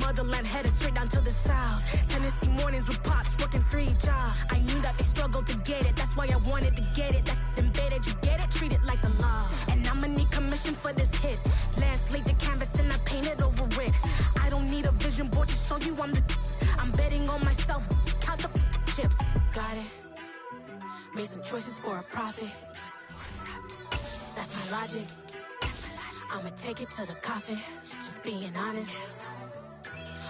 motherland, headed straight down to the south. Tennessee mornings with pops, working 3 jobs. I knew that they struggled to get it, that's why I wanted to get it. That embedded, you get it, treat it like the law. And I'ma need commission for this hit. Last laid the canvas and I painted over it. I don't need a vision board to show you I'm betting on myself, count the chips. Got it. Made some choices for a profit. That's my logic. I'ma take it to the coffin. Just being honest.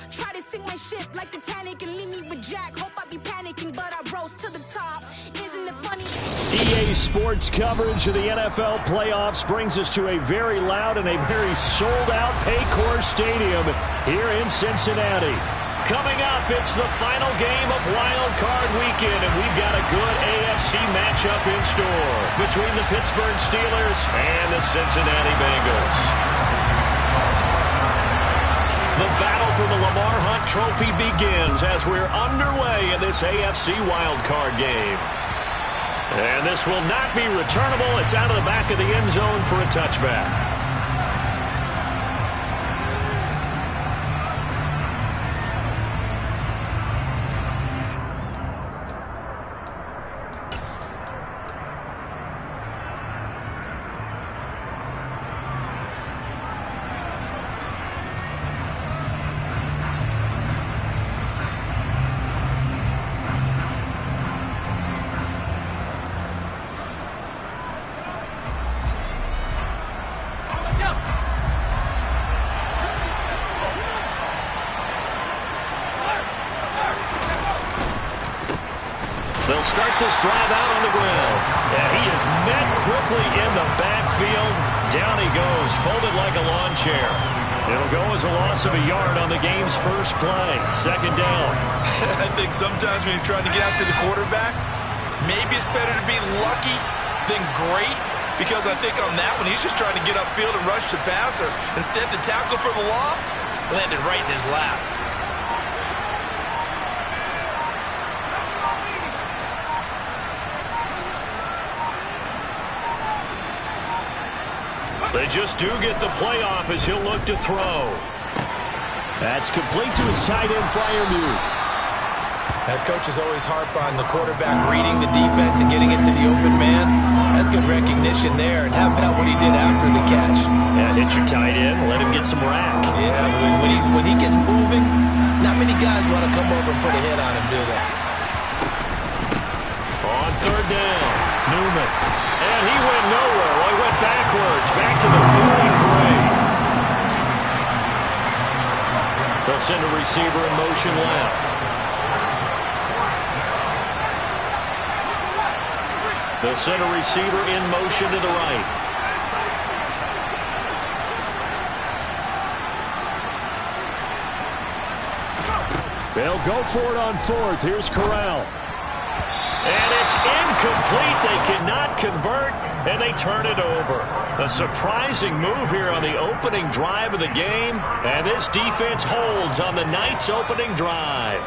Try to sink my ship like Titanic and leave me with Jack. Hope I be panicking, but I rose to the top. Isn't it funny? EA Sports coverage of the NFL playoffs brings us to a very loud and a very sold-out Paycor Stadium here in Cincinnati. Coming up, it's the final game of Wild Card Weekend, and we've got a good AFC matchup in store between the Pittsburgh Steelers and the Cincinnati Bengals. The battle for the Lamar Hunt Trophy begins as we're underway in this AFC Wild Card game. And this will not be returnable. It's out of the back of the end zone for a touchback. They'll start this drive out on the ground. And he is met quickly in the backfield. Down he goes, folded like a lawn chair. It'll go as a loss of a yard on the game's first play. Second down. I think sometimes when you're trying to get after the quarterback, maybe it's better to be lucky than great. Because I think on that one, he's just trying to get upfield and rush the passer. Instead, the tackle for the loss landed right in his lap. They just do get the playoff as he'll look to throw. That's complete to his tight end flyer move. That coach is always harp on the quarterback reading the defense and getting it to the open man. That's good recognition there. And how about what he did after the catch? Yeah, hit your tight end, let him get some rack. Yeah, when he gets moving, not many guys want to come over and put a hit on him, do they? On third down, Newman. And he went nowhere. Well, he went backwards, back to the 43. They'll send a receiver in motion left. They'll send a receiver in motion to the right. They'll go for it on fourth. Here's Corral. And it's incomplete. They cannot convert, and they turn it over. A surprising move here on the opening drive of the game, and this defense holds on the night's opening drive.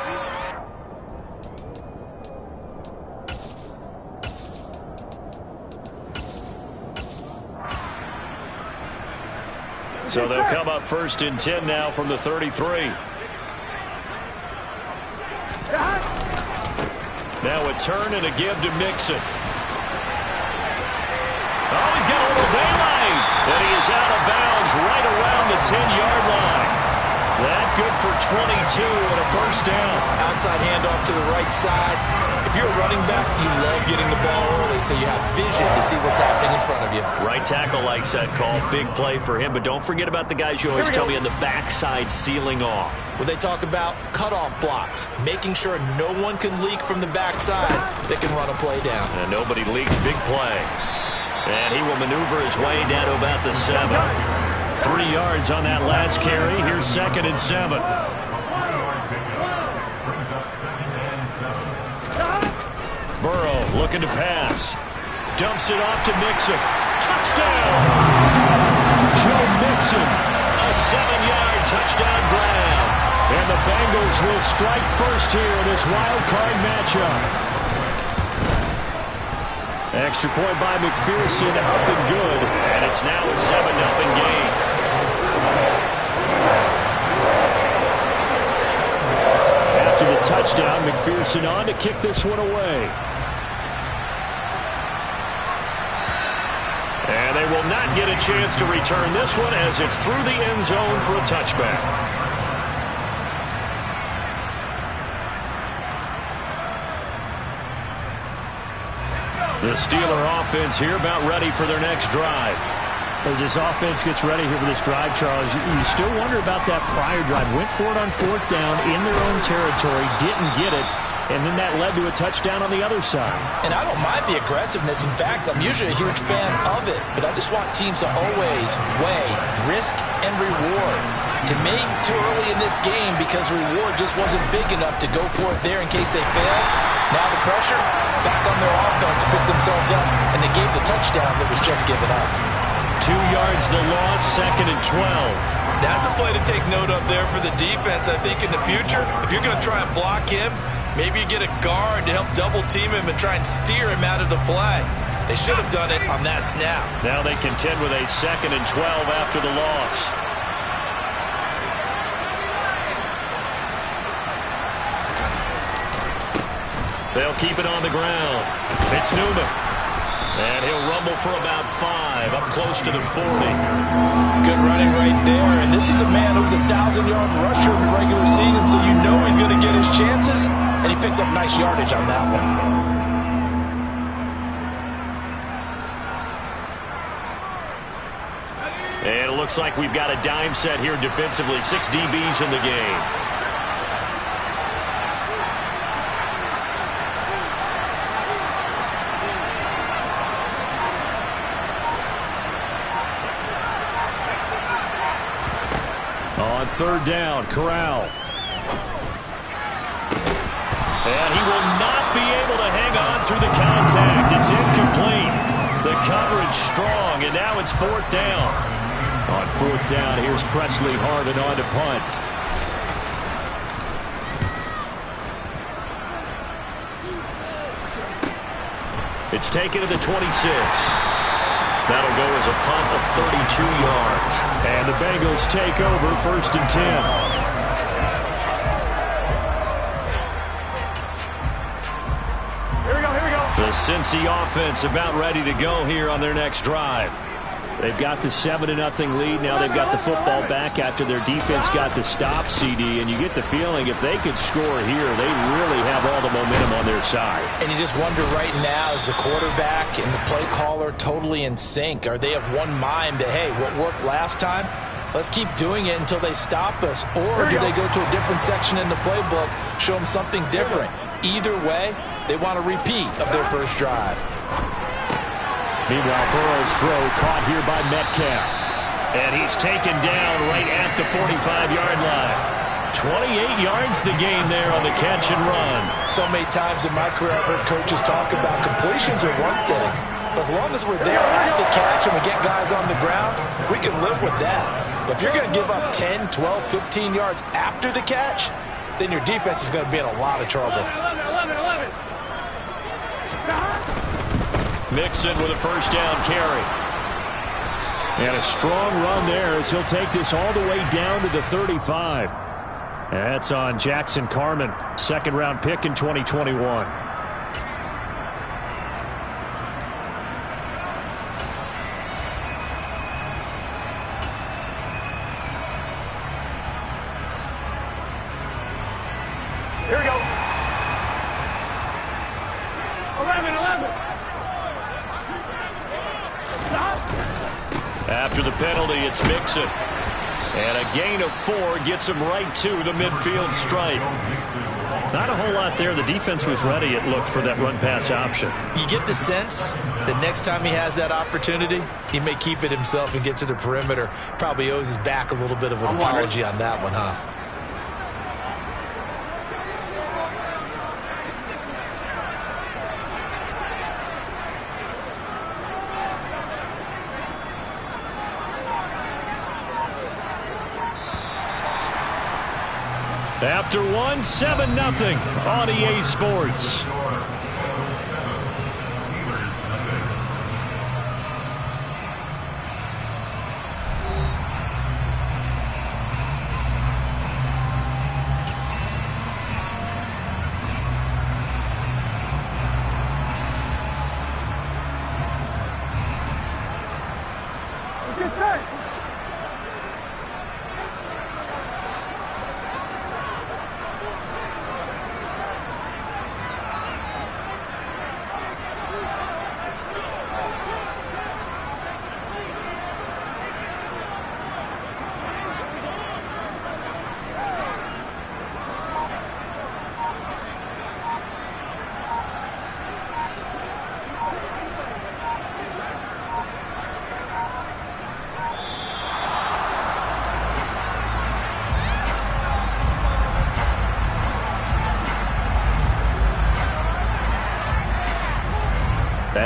So they'll come up first and 10 now from the 33. Now a turn and a give to Mixon. Oh, he's got a little daylight. And he is out of bounds right around the 10-yard line. That good for 22 and a first down. Outside handoff to the right side. If you're a running back, you love getting the ball early so you have vision to see what's happening in front of you. Right tackle likes that call. Big play for him. But don't forget about the guys you always tell me on the backside sealing off. Well, they talk about cutoff blocks, making sure no one can leak from the backside that can run a play down. And nobody leaked. Big play. And he will maneuver his way down to about the 7. 3 yards on that last carry. Here's 2nd and 7. Burrow looking to pass. Dumps it off to Mixon. Touchdown! Joe Mixon. A 7-yard touchdown grab. And the Bengals will strike first here in this wild card matchup. Extra point by McPherson, up and good. And it's now a 7-0 game. touchdown. McPherson on to kick this one away. And they will not get a chance to return this one as it's through the end zone for a touchback. The Steeler offense here about ready for their next drive. As this offense gets ready here for this drive, Charles, you still wonder about that prior drive. Went for it on 4th down in their own territory, didn't get it, and then that led to a touchdown on the other side. And I don't mind the aggressiveness. In fact, I'm usually a huge fan of it, but I just want teams to always weigh risk and reward. To me, too early in this game because reward just wasn't big enough to go for it there in case they fail. Now the pressure back on their offense to pick themselves up, and they gave the touchdown that was just given up. 2 yards the loss, 2nd and 12. That's a play to take note of there for the defense. I think in the future, if you're going to try and block him, maybe you get a guard to help double team him and try and steer him out of the play. They should have done it on that snap. Now they contend with a 2nd and 12 after the loss. They'll keep it on the ground. It's Newman. And he'll rumble for about 5, up close to the 40. Good running right there. And this is a man who was a 1,000-yard rusher in the regular season, so you know he's going to get his chances. And he picks up nice yardage on that one. And it looks like we've got a dime set here defensively. 6 DBs in the game. On 3rd down, Corral. And he will not be able to hang on through the contact. It's incomplete. The coverage strong, and now it's 4th down. On 4th down, here's Presley Harvin on to punt. It's taken to the 26. That'll go as a punt of 32 yards. And the Bengals take over 1st and 10. Here we go. The Cincy offense about ready to go here on their next drive. They've got the 7-0 lead. Now they've got the football back after their defense got the stop, CD. And you get the feeling if they could score here, they really have all the momentum on their side. And you just wonder right now, is the quarterback and the play caller totally in sync? Are they of one mind that, hey, what worked last time, let's keep doing it until they stop us? Or do they go to a different section in the playbook, show them something different? Either way, they want a repeat of their first drive. Meanwhile, Burrow's throw caught here by Metcalf. And he's taken down right at the 45-yard line. 28 yards the gain there on the catch and run. So many times in my career, I've heard coaches talk about completions are one thing. But as long as we're there at the catch and we get guys on the ground, we can live with that. But if you're going to give up 10, 12, 15 yards after the catch, then your defense is going to be in a lot of trouble. 11. Mixon with a 1st down carry. And a strong run there as he'll take this all the way down to the 35. That's on Jackson Carman, 2nd-round pick in 2021. Here we go. 11. After the penalty, it's Mixon. And a gain of 4 gets him right to the midfield stripe. Not a whole lot there. The defense was ready, it looked, for that run-pass option. You get the sense that next time he has that opportunity, he may keep it himself and get to the perimeter. Probably owes his back a little bit of an apology on that one, huh? After 7-0 on EA Sports.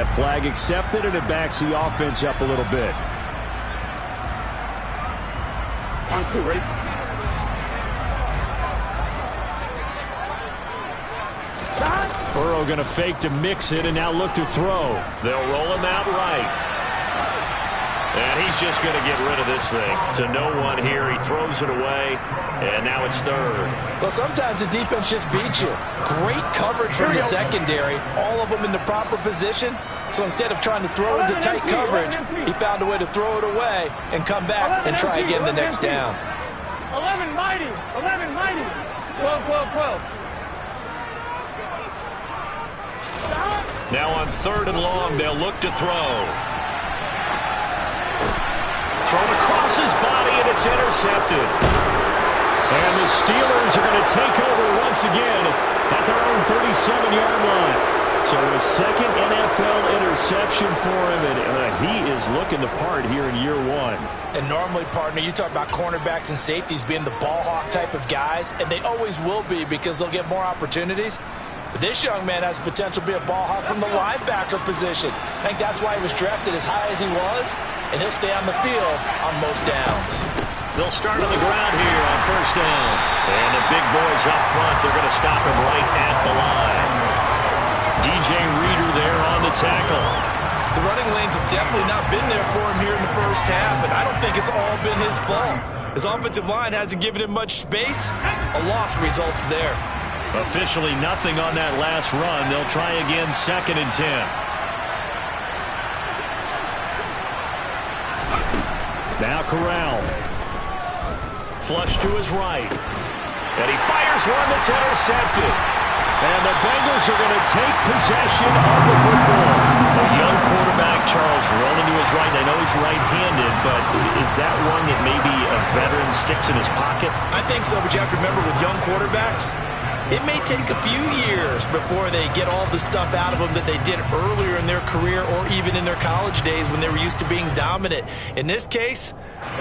That flag accepted, and it backs the offense up a little bit. On two, ready? Burrow going to fake to mix it and now look to throw. They'll roll him out right. And he's just going to get rid of this thing. To no one here. He throws it away, and now it's third. Well, sometimes the defense just beats you. Great coverage from the secondary. All of them in the proper position. So instead of trying to throw into tight coverage, he found a way to throw it away and come back and try again the next down. 11 mighty. 11 mighty. 12, 12, 12. Now on third and long, they'll look to throw. Thrown across his body, and it's intercepted. And the Steelers are going to take over once again at their own 37-yard line. So a second NFL interception for him, and he is looking the part here in year one. And normally, partner, you talk about cornerbacks and safeties being the ball hawk type of guys, and they always will be because they'll get more opportunities. But this young man has potential to be a ball hawk from the linebacker position. I think that's why he was drafted as high as he was, and he'll stay on the field on most downs. They'll start on the ground here on first down. And the big boys up front, they're going to stop him right at the line. DJ Reader there on the tackle. The running lanes have definitely not been there for him here in the first half, and I don't think it's all been his fault. His offensive line hasn't given him much space. A loss results there. Officially nothing on that last run. They'll try again, 2nd and 10. Now Corral. Flush to his right. And he fires one that's intercepted. And the Bengals are going to take possession of the football. A young quarterback, Charles, rolling to his right. I know he's right-handed, but is that one that maybe a veteran sticks in his pocket? I think so, but you have to remember with young quarterbacks, it may take a few years before they get all the stuff out of them that they did earlier in their career or even in their college days when they were used to being dominant. In this case,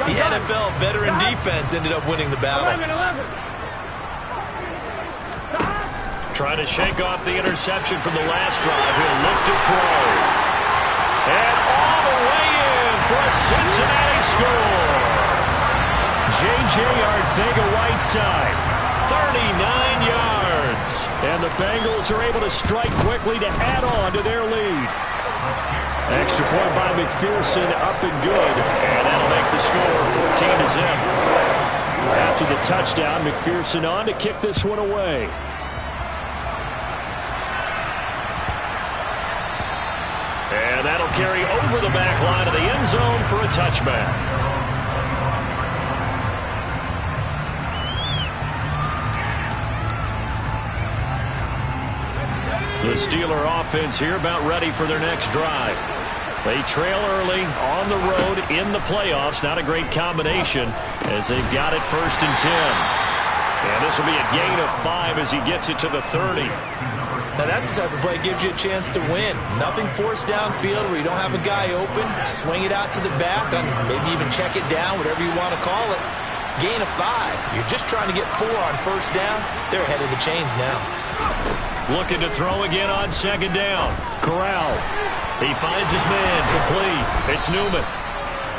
the NFL veteran defense ended up winning the battle. 11, 11. Trying to shake off the interception from the last drive. He'll look to throw. And all the way in for a Cincinnati score. J.J. Arcega-Whiteside, 39 yards. And the Bengals are able to strike quickly to add on to their lead. Extra point by McPherson, up and good. And that'll make the score 14-0. After the touchdown, McPherson on to kick this one away. And that'll carry over the back line of the end zone for a touchback. The Steeler offense here about ready for their next drive. They trail early on the road in the playoffs. Not a great combination as they've got it 1st and 10. And this will be a gain of 5 as he gets it to the 30. Now that's the type of play that gives you a chance to win. Nothing forced downfield where you don't have a guy open. Swing it out to the back, and maybe even check it down, whatever you want to call it. Gain of 5. You're just trying to get 4 on first down. They're ahead of the chains now. Looking to throw again on 2nd down. Corral. He finds his man complete. It's Newman.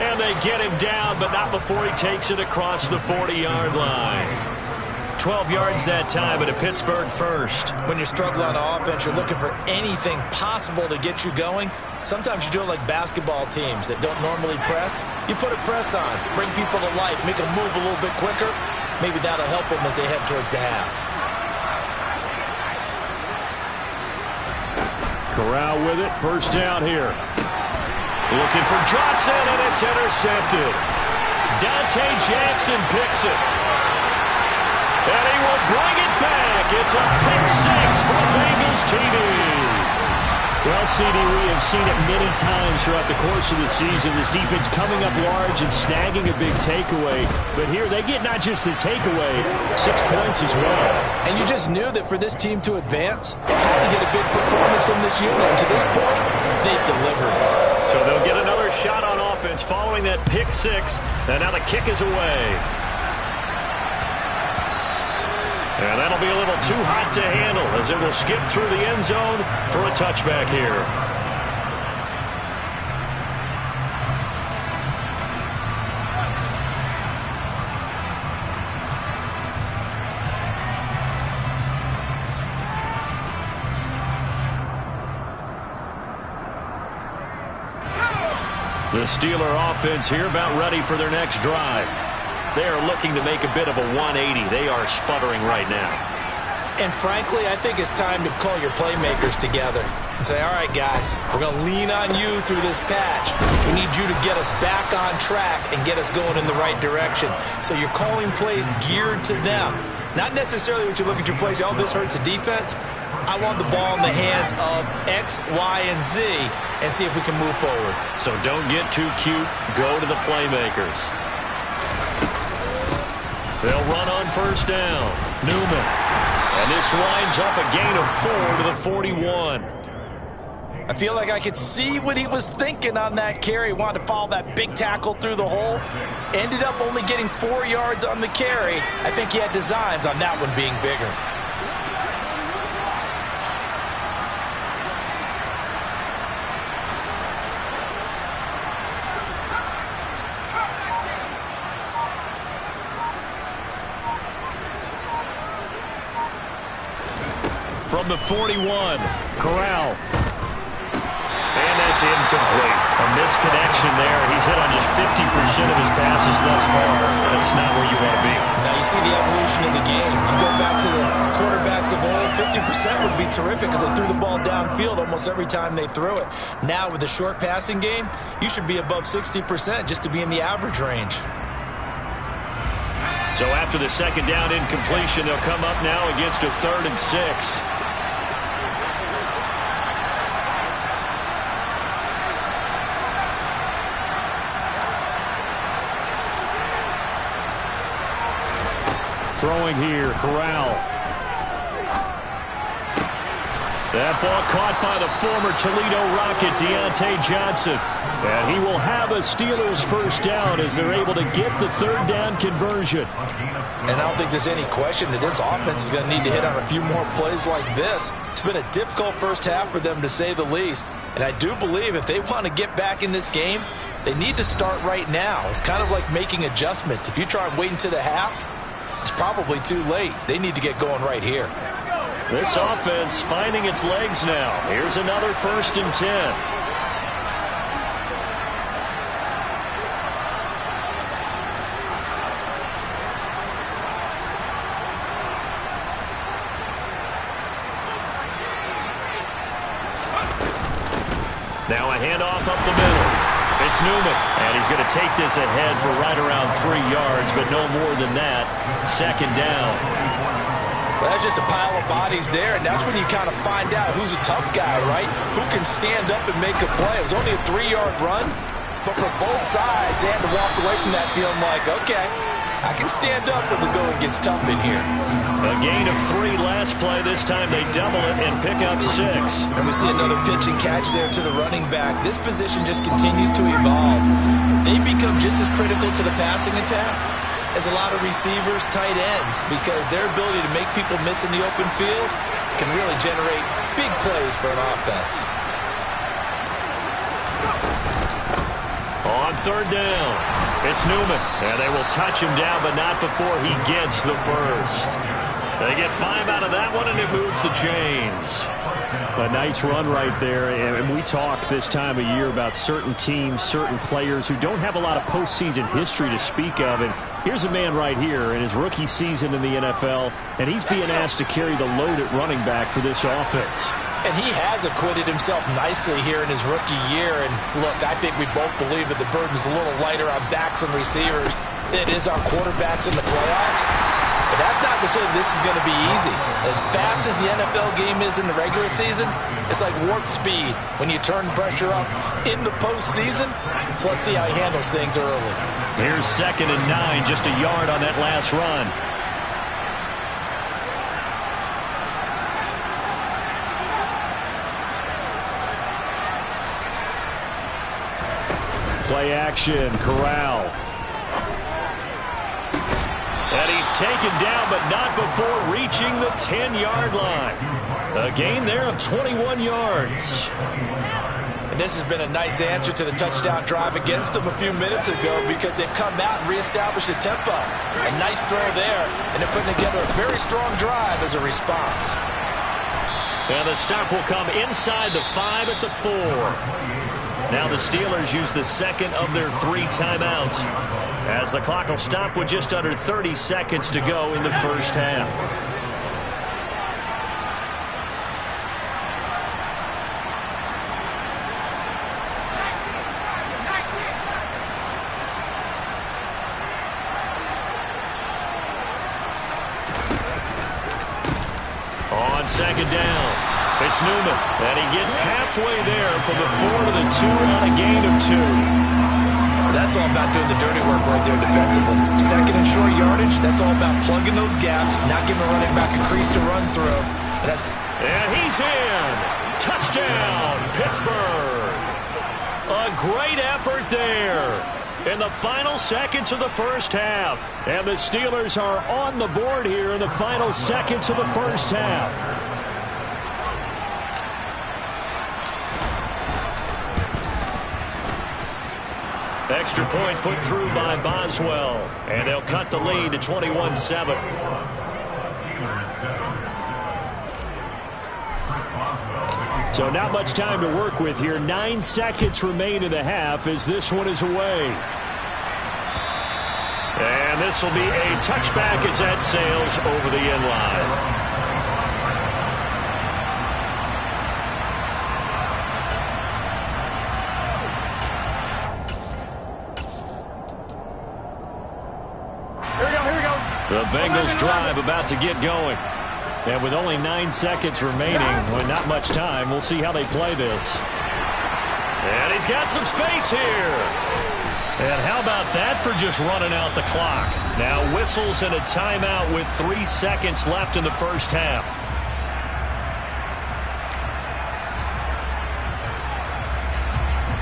And they get him down, but not before he takes it across the 40-yard line. 12 yards that time at a Pittsburgh first. When you're struggling on offense, you're looking for anything possible to get you going. Sometimes you do it like basketball teams that don't normally press. You put a press on, bring people to life, make them move a little bit quicker. Maybe that'll help them as they head towards the half. Corral with it, first down here. Looking for Johnson, and it's intercepted. Dante Jackson picks it. And he will bring it back. It's a pick 6 for Bengals TV. Well, CD, we have seen it many times throughout the course of the season. This defense coming up large and snagging a big takeaway. But here they get not just the takeaway, 6 points as well. And you just knew that for this team to advance, they had to get a big performance from this unit. And to this point, they've delivered. So they'll get another shot on offense following that pick 6. And now the kick is away. And that'll be a little too hot to handle as it will skip through the end zone for a touchback here. The Steeler offense here about ready for their next drive. They are looking to make a bit of a 180. They are sputtering right now. And frankly, I think it's time to call your playmakers together and say, all right, guys, we're going to lean on you through this patch. We need you to get us back on track and get us going in the right direction. So you're calling plays geared to them. Not necessarily what you look at your plays, oh, this hurts the defense. I want the ball in the hands of X, Y, and Z and see if we can move forward. So don't get too cute. Go to the playmakers. They'll run on first down. Newman. And this winds up a gain of 4 to the 41. I feel like I could see what he was thinking on that carry. Wanted to follow that big tackle through the hole. Ended up only getting 4 yards on the carry. I think he had designs on that one being bigger. From the 41, Corral. And that's incomplete. A misconnection there. He's hit on just 50% of his passes thus far. That's not where you want to be. Now you see the evolution of the game. You go back to the quarterbacks of old, 50% would be terrific because they threw the ball downfield almost every time they threw it. Now with the short passing game, you should be above 60% just to be in the average range. So after the second down incompletion, they'll come up now against a 3rd and 6. Throwing here, Corral. That ball caught by the former Toledo Rocket, Deontay Johnson. And he will have a Steelers first down as they're able to get the 3rd down conversion. And I don't think there's any question that this offense is going to need to hit on a few more plays like this. It's been a difficult first half for them, to say the least. And I do believe if they want to get back in this game, they need to start right now. It's kind of like making adjustments. If you try and wait until the half, it's probably too late. They need to get going right here. This offense finding its legs now. Here's another 1st and 10. Now a handoff up the middle. It's Newman, and he's going to take this ahead for right around 3 yards, but no more than that. 2nd down. Well, that's just a pile of bodies there, and that's when you kind of find out who's a tough guy, right? Who can stand up and make a play. It was only a 3-yard run, but for both sides, they had to walk away from that feeling like, okay, I can stand up when the going gets tough in here. A gain of 3 last play. This time they double it and pick up 6. And we see another pitch and catch there to the running back. This position just continues to evolve. They become just as critical to the passing attack as a lot of receivers, tight ends, because their ability to make people miss in the open field can really generate big plays for an offense. On 3rd down, it's Newman. And they will touch him down, but not before he gets the first. They get 5 out of that one, and it moves the chains. A nice run right there. And we talk this time of year about certain teams, certain players who don't have a lot of postseason history to speak of. And here's a man right here in his rookie season in the NFL, and he's being asked to carry the load at running back for this offense. And he has acquitted himself nicely here in his rookie year. And look, I think we both believe that the burden's a little lighter on backs and receivers than it is on quarterbacks in the playoffs. But that's not to say this is going to be easy. As fast as the NFL game is in the regular season, it's like warp speed when you turn pressure up in the postseason. So let's see how he handles things early. Here's 2nd and 9, just a yard on that last run. Play action, Corral. And he's taken down, but not before reaching the 10-yard line. A gain there of 21 yards. And this has been a nice answer to the touchdown drive against them a few minutes ago because they've come out and reestablished the tempo. A nice throw there, and they're putting together a very strong drive as a response. And the stop will come inside the 5 at the 4. Now the Steelers use the second of their 3 timeouts, as the clock will stop with just under 30 seconds to go in the first half. On second down, it's Newman, and he gets halfway there for the 4 to the 2 on a gain of 2. That's all about doing the dirty work right there defensively. Second and short yardage, that's all about plugging those gaps, not giving a running back a crease to run through. And he's in. Touchdown, Pittsburgh. A great effort there in the final seconds of the first half. And the Steelers are on the board here in the final seconds of the first half. Extra point put through by Boswell, and they'll cut the lead to 21-7. So not much time to work with here. 9 seconds remain in the half as this one is away. And this will be a touchback as that sails over the end line. The Bengals drive about to get going. And with only 9 seconds remaining, well, not much time, we'll see how they play this. And he's got some space here. And how about that for just running out the clock? Now whistles and a timeout with 3 seconds left in the first half.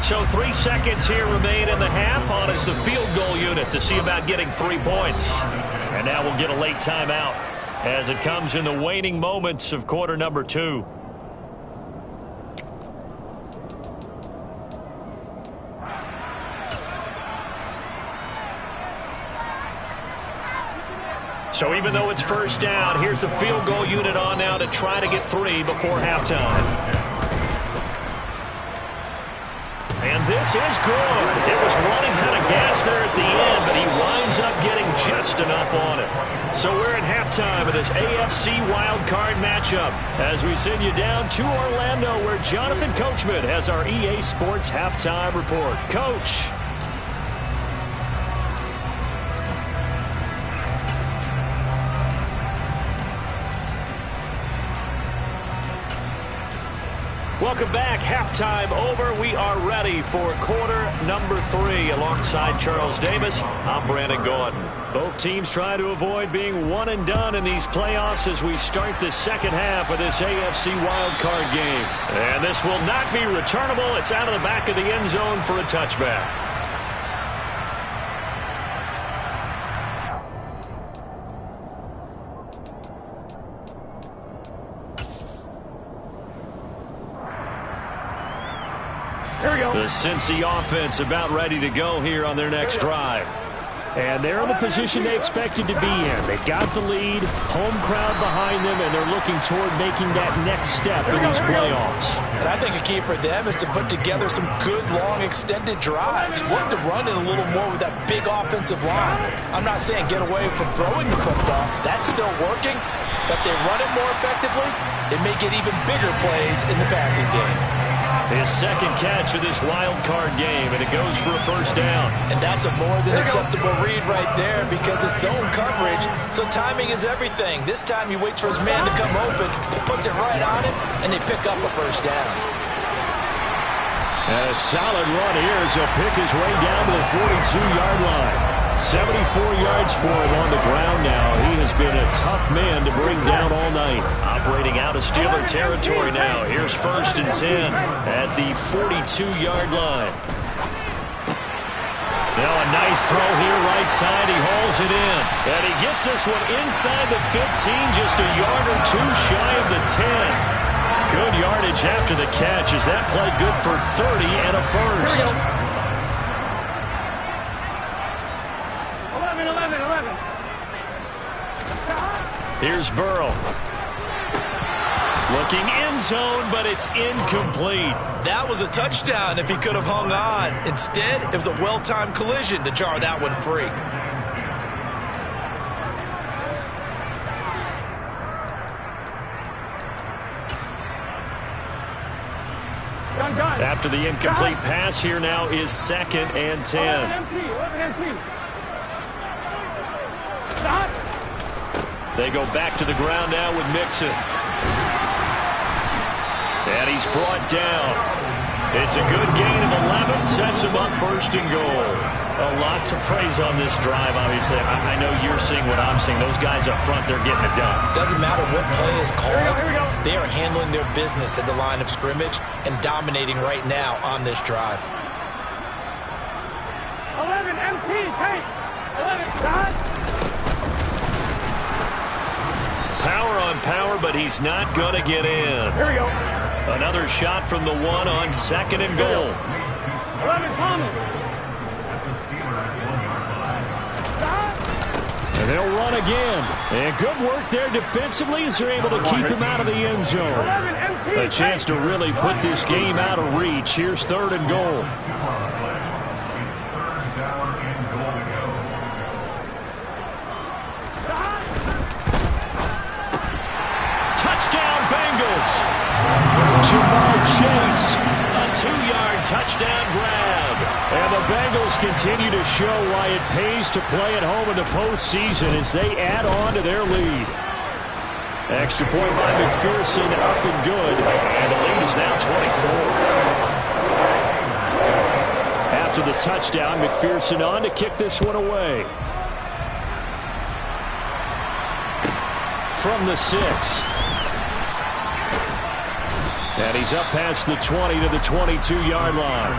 So 3 seconds here remain in the half. On is the field goal unit to see about getting 3 points. And now we'll get a late timeout as it comes in the waning moments of quarter number 2. So even though it's first down, here's the field goal unit on now to try to get 3 before halftime. And this is good. It was running out of gas there at the end, but he winds up getting just enough on it. So we're at halftime of this AFC wildcard matchup as we send you down to Orlando, where Jonathan Coachman has our EA Sports halftime report. Coach. Welcome back. Halftime over. We are ready for quarter number 3 alongside Charles Davis. I'm Brandon Gordon. Both teams try to avoid being one and done in these playoffs as we start the second half of this AFC wildcard game. And this will not be returnable. It's out of the back of the end zone for a touchback. The Cincy offense about ready to go here on their next drive. And they're in the position they expected to be in. They've got the lead, home crowd behind them, and they're looking toward making that next step in these playoffs. And I think a key for them is to put together some good, long, extended drives. Work the run in a little more with that big offensive line. I'm not saying get away from throwing the football. That's still working. But they run it more effectively, they may get even bigger plays in the passing game. His second catch of this wild card game, and it goes for a first down. And that's a more than acceptable read right there because it's zone coverage, so timing is everything. This time he waits for his man to come open, puts it right on him, and they pick up a first down. And a solid run here as he'll pick his way down to the 42-yard line. 74 yards for him on the ground now. He has been a tough man to bring down all night. Operating out of Steeler territory now. Here's 1st and 10 at the 42-yard line. Now a nice throw here right side. He hauls it in. And he gets this one inside the 15, just a yard or 2 shy of the 10. Good yardage after the catch as that play good for 30 and a first. 11. Here's Burrow. Looking end zone, but it's incomplete. That was a touchdown if he could have hung on. Instead, it was a well-timed collision to jar that one free. After the incomplete pass, here now is 2nd and 10. 11 empty. They go back to the ground now with Mixon. And he's brought down. It's a good gain of 11, sets him up 1st and goal. A lot to praise on this drive, obviously. I know you're seeing what I'm seeing. Those guys up front, they're getting it done. Doesn't matter what play is called. They are handling their business at the line of scrimmage and dominating right now on this drive. 11 empty. Take. 11 dot. Power on power, but he's not going to get in. Here we go. Another shot from the 1 on 2nd and goal. 11 Thomas. And they'll run again. And good work there defensively as they're able to keep him out of the end zone. A chance to really put this game out of reach. Here's 3rd and goal. Touchdown Bengals. Jamar Chase. A 2-yard touchdown grab. And the Bengals continue to show why it pays to play at home in the postseason as they add on to their lead. Extra point by McPherson, up and good. And the lead is now 24. After the touchdown, McPherson on to kick this one away. From the 6. And he's up past the 20 to the 22-yard line.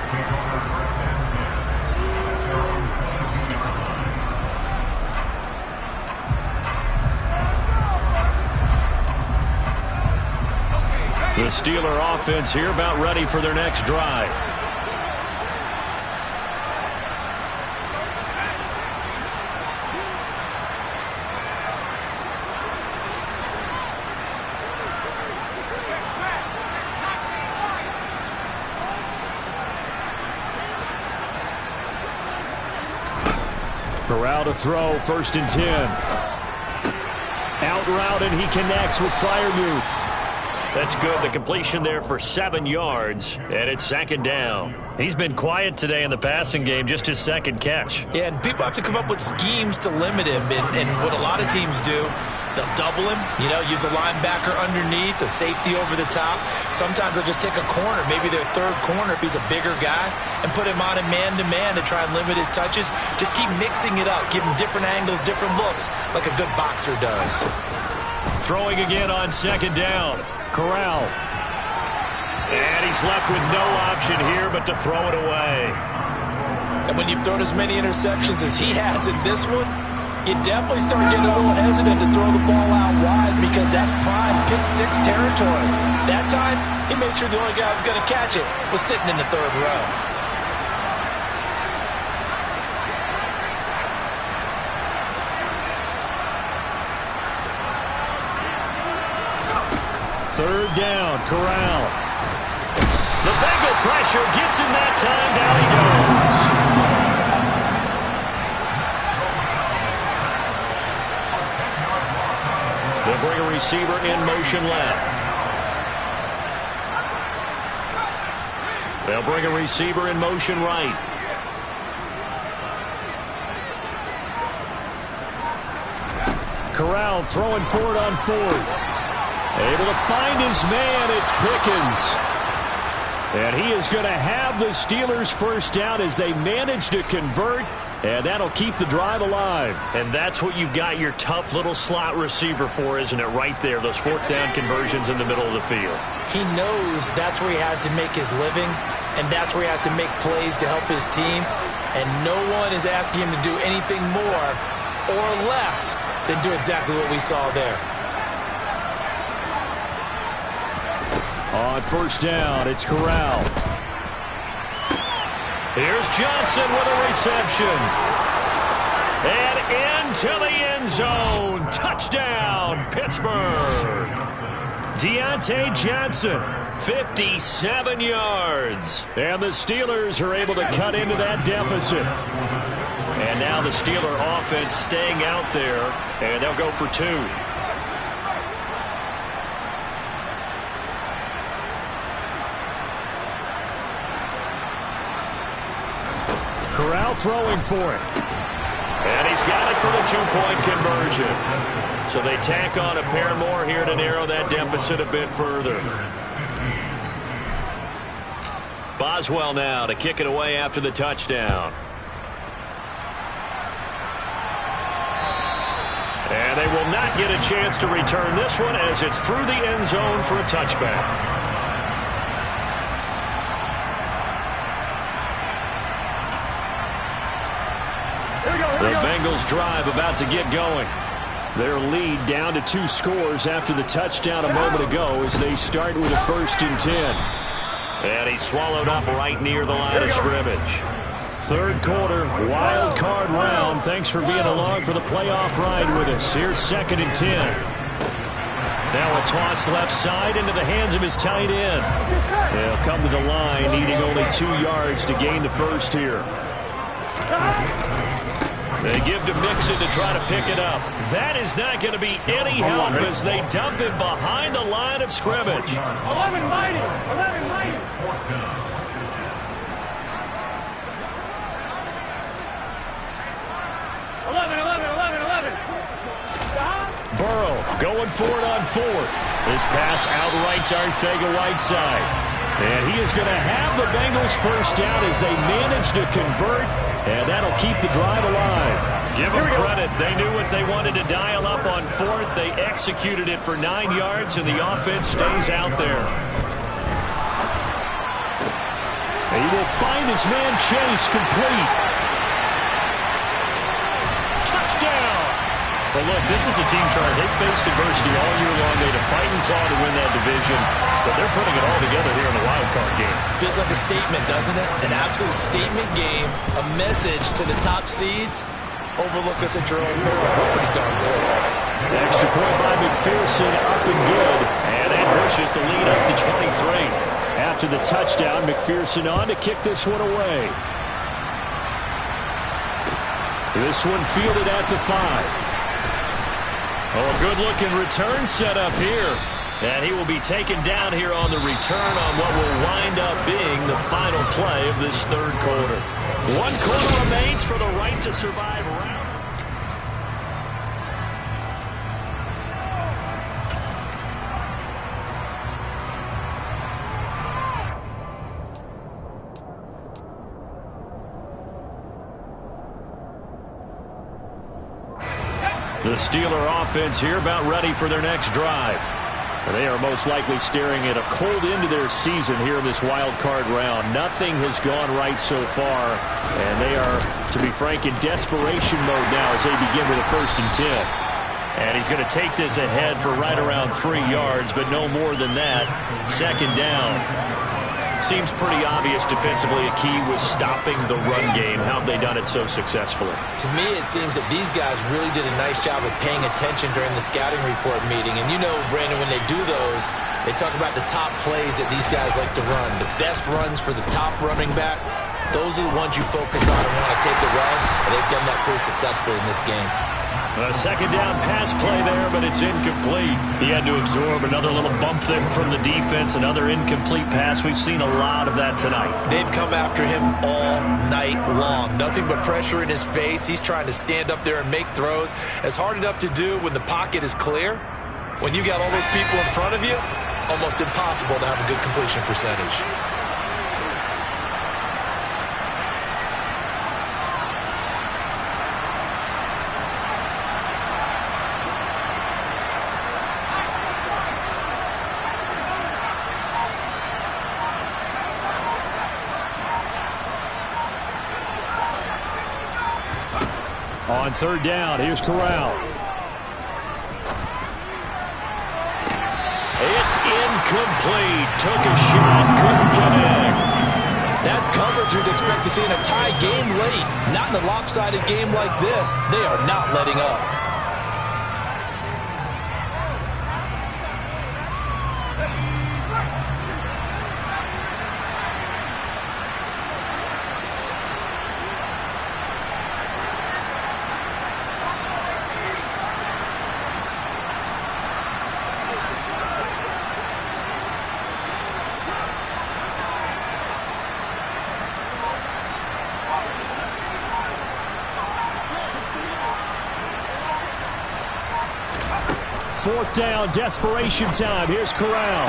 The Steeler offense here about ready for their next drive. Corral to throw, 1st and 10. Out route, and he connects with Freiermuth. That's good. The completion there for 7 yards, and it's 2nd down. He's been quiet today in the passing game, just his 2nd catch. Yeah, and people have to come up with schemes to limit him, and what a lot of teams do, they'll double him, use a linebacker underneath, a safety over the top. Sometimes they'll just take a corner, maybe their 3rd corner if he's a bigger guy, and put him on a man-to-man to try and limit his touches. Just keep mixing it up, give him different angles, different looks, like a good boxer does. Throwing again on 2nd down. Corral. And he's left with no option here but to throw it away. And when you've thrown as many interceptions as he has in this one, you definitely start getting a little hesitant to throw the ball out wide because that's prime pick-6 territory. That time, he made sure the only guy who was going to catch it was sitting in the 3rd row. Third down, Corral. The Bengal pressure gets him that time. Down he goes. They'll bring a receiver in motion left. They'll bring a receiver in motion right. Corral throwing for it on 4th. Able to find his man. It's Pickens. And he is going to have the Steelers' 1st down as they manage to convert. And that'll keep the drive alive. And that's what you've got your tough little slot receiver for, isn't it? Right there, those 4th down conversions in the middle of the field. He knows that's where he has to make his living, and that's where he has to make plays to help his team. And no one is asking him to do anything more or less than do exactly what we saw there. On 1st down, it's Corral. Here's Johnson with a reception. And into the end zone. Touchdown, Pittsburgh. Deontay Johnson, 57 yards. And the Steelers are able to cut into that deficit. And now the Steeler offense staying out there, and they'll go for 2. Corral throwing for it. And he's got it for the 2-point conversion. So they tack on a pair more here to narrow that deficit a bit further. Boswell now to kick it away after the touchdown. And they will not get a chance to return this one as it's through the end zone for a touchback. The Bengals drive about to get going. Their lead down to 2 scores after the touchdown a moment ago as they start with a 1st and 10. And he's swallowed up right near the line of scrimmage. Third quarter, wild card round. Thanks for being along for the playoff ride with us. Here's 2nd and 10. Now a toss left side into the hands of his tight end. They'll come to the line, needing only 2 yards to gain the first here. They give to Mixon to try to pick it up. That is not going to be any help as they dump it behind the line of scrimmage. 11 mighty. 11 mighty. Burrow going for it on 4th. This pass outright to Arcega-Whiteside. And he is going to have the Bengals first down as they manage to convert. And that'll keep the drive alive. Give them credit. They knew what they wanted to dial up on 4th. They executed it for 9 yards, and the offense stays out there. He will find his man Chase complete. Touchdown! Well, look, this is a team, Charles. They faced adversity all year long. They had to fight and claw to win that division, but they're putting it all together here in the wild card game. Feels like a statement, doesn't it? An absolute statement game, a message to the top seeds. Overlook us at your own peril. We're pretty darn good. Extra point by McPherson, up and good. And that pushes the lead up to 23. After the touchdown, McPherson on to kick this one away. This one fielded at the 5. Oh, a good-looking return set up here. And he will be taken down here on the return on what will wind up being the final play of this third quarter. 1 quarter remains for the right to survive round. The Steeler offense here about ready for their next drive. They are most likely staring at a cold end to their season here in this wild card round. Nothing has gone right so far, and they are, to be frank, in desperation mode now as they begin with a 1st and 10. And he's going to take this ahead for right around 3 yards, but no more than that. 2nd down. Seems pretty obvious defensively. A key was stopping the run game. How have they done it so successfully? To me, it seems that these guys really did a nice job of paying attention during the scouting report meeting. And you know, Brandon, when they do those, they talk about the top plays that these guys like to run. The best runs for the top running back, those are the ones you focus on and want to take the run. And they've done that pretty successfully in this game. A 2nd down pass play there, but it's incomplete. He had to absorb another little bump there from the defense, another incomplete pass. We've seen a lot of that tonight. They've come after him all night long. Nothing but pressure in his face. He's trying to stand up there and make throws. It's hard enough to do when the pocket is clear. When you got all those people in front of you, almost impossible to have a good completion percentage. On 3rd down, here's Corral. It's incomplete. Took a shot, couldn't connect. That's coverage you'd expect to see in a tie game late. Not in a lopsided game like this. They are not letting up. 4th down, desperation time. Here's Corral.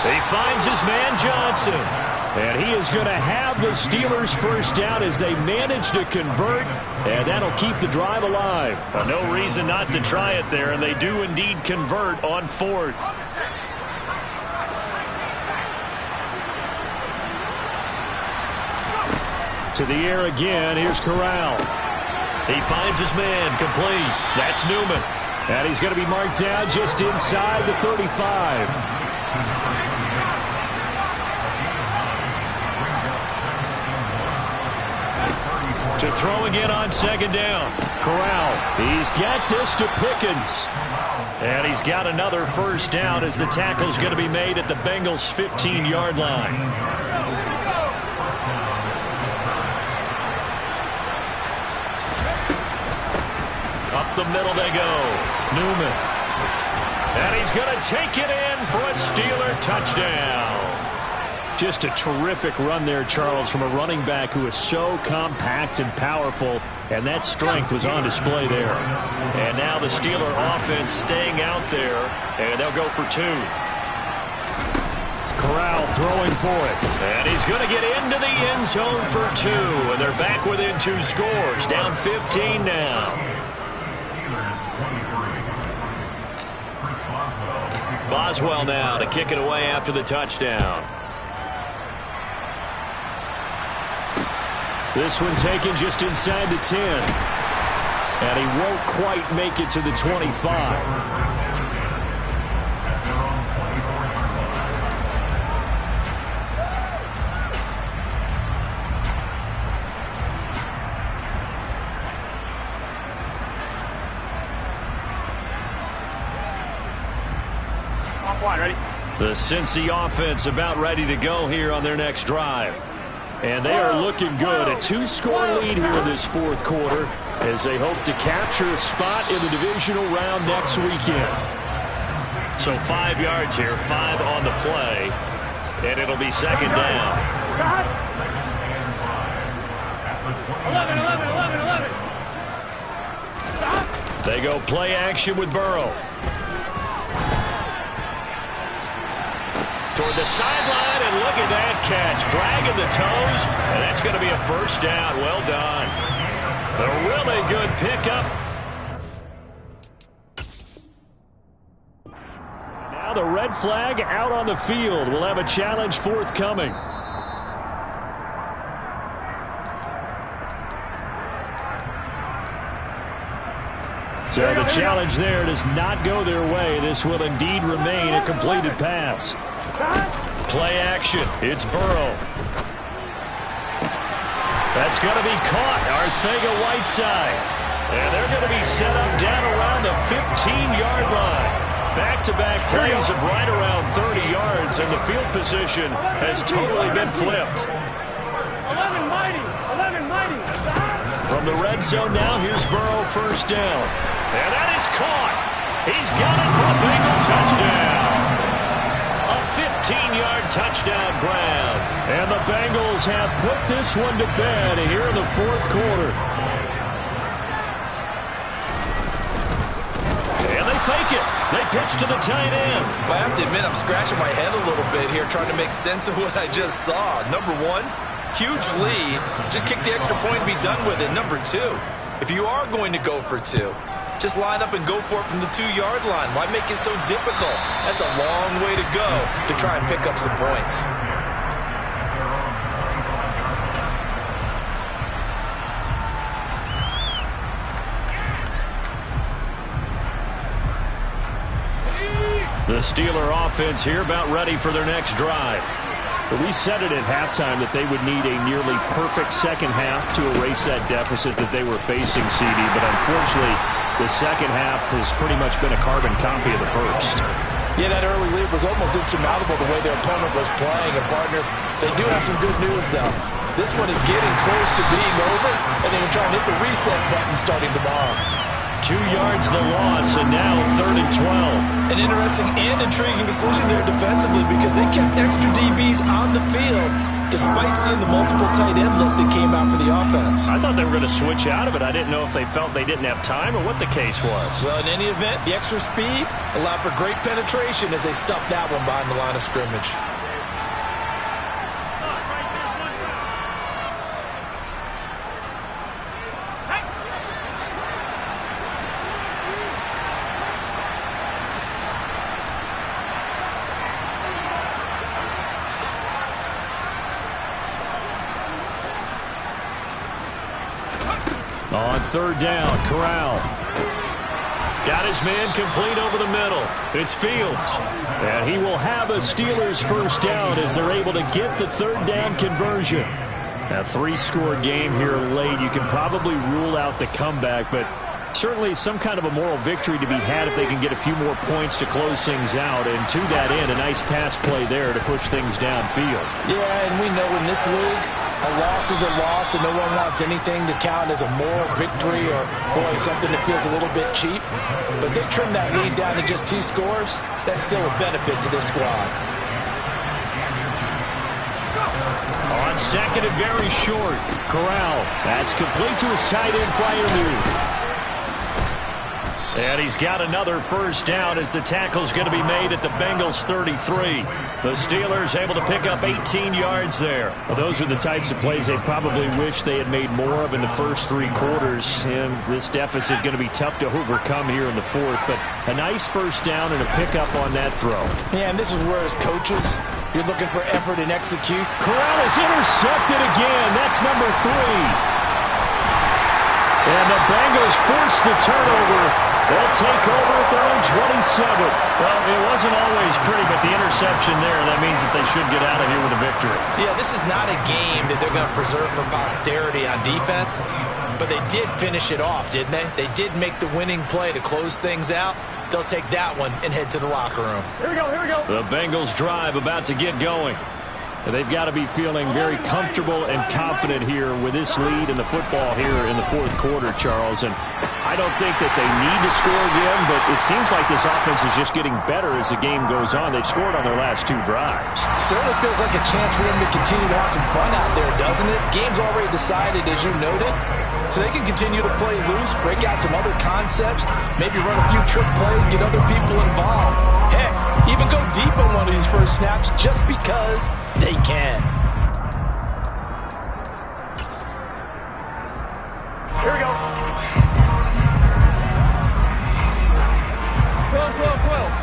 He finds his man Johnson. And he is going to have the Steelers' first down as they manage to convert, and that'll keep the drive alive. No reason not to try it there, and they do indeed convert on 4th. To the air again. Here's Corral. He finds his man, complete. That's Newman. And he's going to be marked down just inside the 35. To throw again on 2nd down. Corral. He's got this to Pickens. And he's got another first down as the tackle's going to be made at the Bengals' 15-yard line. Up the middle they go. Newman. And he's going to take it in for a Steeler touchdown. Just a terrific run there, Charles, from a running back who is so compact and powerful, and that strength was on display there. And now the Steeler offense staying out there, and they'll go for 2. Corral throwing for it. And he's going to get into the end zone for 2, and they're back within 2 scores, down 15 now. Boswell now to kick it away after the touchdown. This one taken just inside the 10. And he won't quite make it to the 25. The Cincy offense about ready to go here on their next drive. And they are looking good. A 2-score lead here in this 4th quarter as they hope to capture a spot in the divisional round next weekend. So 5 yards here, 5 on the play, and it'll be 2nd down. 11. They go play action with Burrow. Toward the sideline, and look at that catch. Dragging the toes, and that's going to be a first down. Well done. A really good pickup. Now the red flag out on the field. We'll have a challenge forthcoming. So the challenge there does not go their way. This will indeed remain a completed pass. Play action. It's Burrow. That's going to be caught. Arcega-Whiteside. And they're going to be set up down around the 15-yard line. Back-to-back plays of right around 30 yards, and the field position has totally been flipped. 11 mighty. From the red zone now, here's Burrow, first down. And that is caught. He's got it for a Bengal touchdown. A 15-yard touchdown grab. And the Bengals have put this one to bed here in the 4th quarter. And they fake it. They pitch to the tight end. Well, I have to admit, I'm scratching my head a little bit here trying to make sense of what I just saw. Number 1, huge lead. Just kick the extra point and be done with it. Number 2, if you are going to go for 2, just line up and go for it from the 2-yard line. Why make it so difficult? That's a long way to go to try and pick up some points. The Steeler offense here about ready for their next drive. We said it at halftime that they would need a nearly perfect second half to erase that deficit that they were facing, CD, but unfortunately the second half has pretty much been a carbon copy of the first. Yeah, that early lead was almost insurmountable the way their opponent was playing. And, partner, they do have some good news, though. This one is getting close to being over, and they can try and hit the reset button starting tomorrow. 2 yards the loss, and now 3rd and 12. An interesting and intriguing decision there defensively because they kept extra DBs on the field. despite seeing the multiple tight end look that came out for the offense. I thought they were going to switch out of it. I didn't know if they felt they didn't have time or what the case was. Well, in any event, the extra speed allowed for great penetration as they stuffed that one behind the line of scrimmage. On third down, Corral. Got his man complete over the middle. It's Fields. And he will have a Steelers first down as they're able to get the third down conversion. A three-score game here late. You can probably rule out the comeback, but certainly some kind of a moral victory to be had if they can get a few more points to close things out. And to that end, a nice pass play there to push things downfield. Yeah, and we know in this league, a loss is a loss, and no one wants anything to count as a moral victory or, boy, something that feels a little bit cheap. But they trim that lead down to just 2 scores. That's still a benefit to this squad. On second and very short, Corral. That's complete to his tight end flyer move. And he's got another first down as the tackle's going to be made at the Bengals 33. The Steelers able to pick up 18 yards there. Well, those are the types of plays they probably wish they had made more of in the first 3 quarters. And this deficit going to be tough to overcome here in the fourth. But a nice first down and a pickup on that throw. Yeah, and this is where as coaches, you're looking for effort and execute. Corral is intercepted again. That's number 3. And the Bengals force the turnover. They'll take over at their own 27. Well, it wasn't always pretty, but the interception there, that means that they should get out of here with a victory. Yeah, this is not a game that they're going to preserve for posterity on defense, but they did finish it off, didn't they? They did make the winning play to close things out. They'll take that one and head to the locker room. Here we go, here we go. The Bengals drive about to get going. They've got to be feeling very comfortable and confident here with this lead in the football here in the fourth quarter, Charles. And I don't think that they need to score again, but it seems like this offense is just getting better as the game goes on. They've scored on their last 2 drives. Certainly feels like a chance for them to continue to have some fun out there, doesn't it? Game's already decided, as you noted, so they can continue to play loose, break out some other concepts, maybe run a few trick plays, get other people involved. Heck, even go deep on one of these first snaps just because they can. Here we go. 12, 12, 12.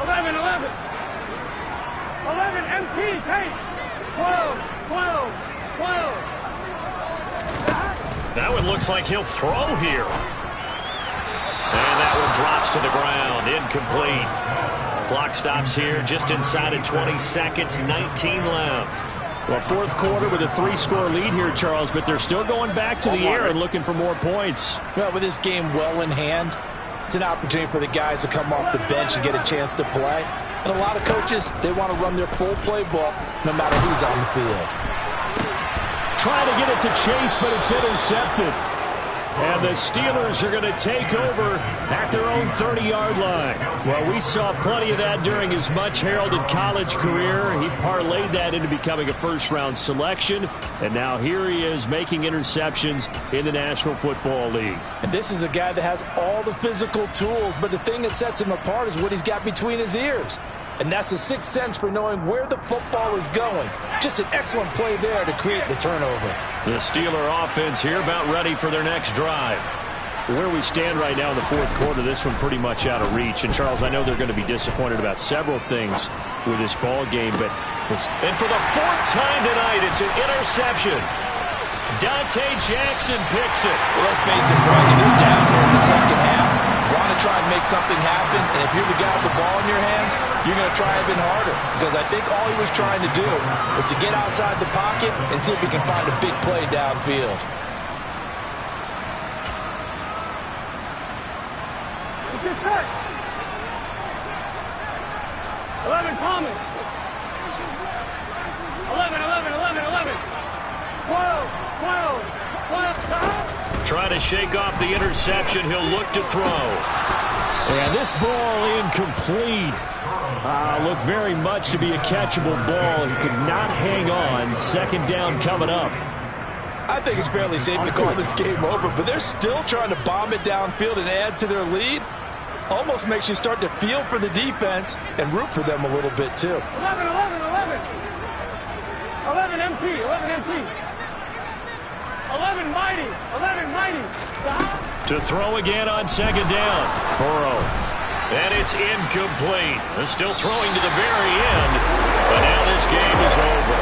11, 11. 11, MT, Tate. 12, 12, 12. That one looks like he'll throw here. And that one drops to the ground. Incomplete. Clock stops here just inside of 20 seconds. 19 left. Well, fourth quarter with a 3-score lead here, Charles, but they're still going back to the air and looking for more points. Well, with this game well in hand, it's an opportunity for the guys to come off the bench and get a chance to play. And a lot of coaches, they want to run their full playbook no matter who's on the field. Trying to get it to Chase, but it's intercepted. And the Steelers are going to take over at their own 30-yard line. Well, we saw plenty of that during his much-heralded college career. He parlayed that into becoming a first-round selection. And now here he is making interceptions in the National Football League. And this is a guy that has all the physical tools, but the thing that sets him apart is what he's got between his ears. And that's the sixth sense for knowing where the football is going. Just an excellent play there to create the turnover. The Steeler offense here about ready for their next drive. Where we stand right now in the fourth quarter, this one pretty much out of reach. And, Charles, I know they're going to be disappointed about several things with this ball game, but and for the 4th time tonight, it's an interception. Dante Jackson picks it. Well, let's face it, Brandon, you're down here in the second half. Want to try and make something happen, and if you're the guy with the ball in your hands, you're going to try even harder. Because I think all he was trying to do was to get outside the pocket and see if he can find a big play downfield. Get set. 11, Thomas. 11, 11, 11, 11. 12, 12, 12. Trying to shake off the interception. He'll look to throw. And this ball incomplete. Looked very much to be a catchable ball. He could not hang on. Second down coming up. I think it's fairly safe to call this game over, but they're still trying to bomb it downfield and add to their lead. Almost makes you start to feel for the defense and root for them a little bit, too. 11 MT, 11 MT. 11 mighty, 11 mighty. To throw again on second down. Burrow. And it's incomplete. They're still throwing to the very end. But now this game is over.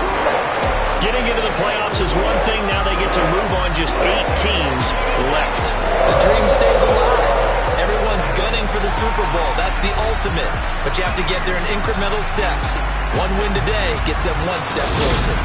Getting into the playoffs is one thing. Now they get to move on. Just 8 teams left. The dream stays alive. Everyone's gunning for the Super Bowl. That's the ultimate. But you have to get there in incremental steps. One win today gets them one step closer.